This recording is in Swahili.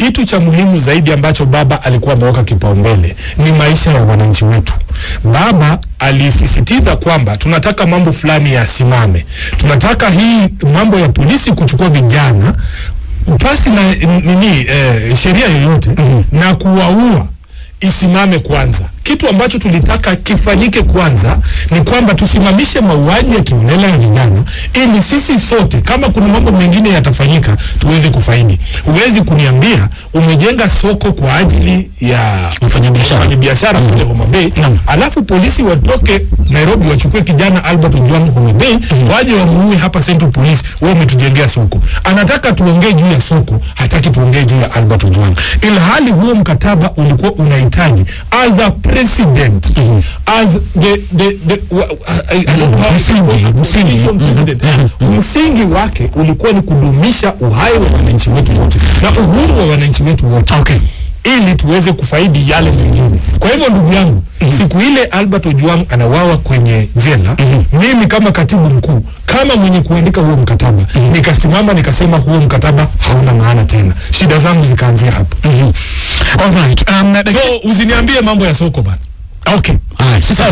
kitu cha muhimu zaidi ambacho baba alikuwa ameweka kipaumbele ni maisha ya wananchi wetu. Baba alisisitiza kwamba tunataka mambo fulani yasimame. Tunataka hii mambo ya polisi kuchukua vijana pasi na sheria yoyote na kuwaua isimame kwanza. Kitu ambacho tulitaka kifanyike kwanza ni kwamba tusimamishe mauaji ya kiholela ya vijana, ili sisi sote kama kuna mambo mengine yatafanyika tuweze kufaidi. Huwezi kuniambia umejenga soko kwa ajili ya wafanyabiashara kule Homa Bay, alafu polisi watoke Nairobi wachukue kijana Albert Ojwang Homa Bay, waje wamuue hapa Central Police. Wewe umetujengea soko. Anataka tuongee juu ya soko, hataki tuongee juu ya Albert Ojwang. Ila hali huo mkataba ulikuwa unahitaji as a president, as msingi wake ulikuwa ni kudumisha uhai wa wananchi wetu wote na uhuru wa wananchi wetu wote, ili tuweze kufaidi yale mengine. Kwa hivyo ndugu yangu, siku ile Albert Ojwang anawawa kwenye jela, mimi kama katibu mkuu, kama mwenye kuandika huo mkataba, nikasimama nikasema huo mkataba hauna maana tena. Shida zangu zikaanzia hapo. Alright. So usiniambie mambo ya soko bana. Okay. Sasa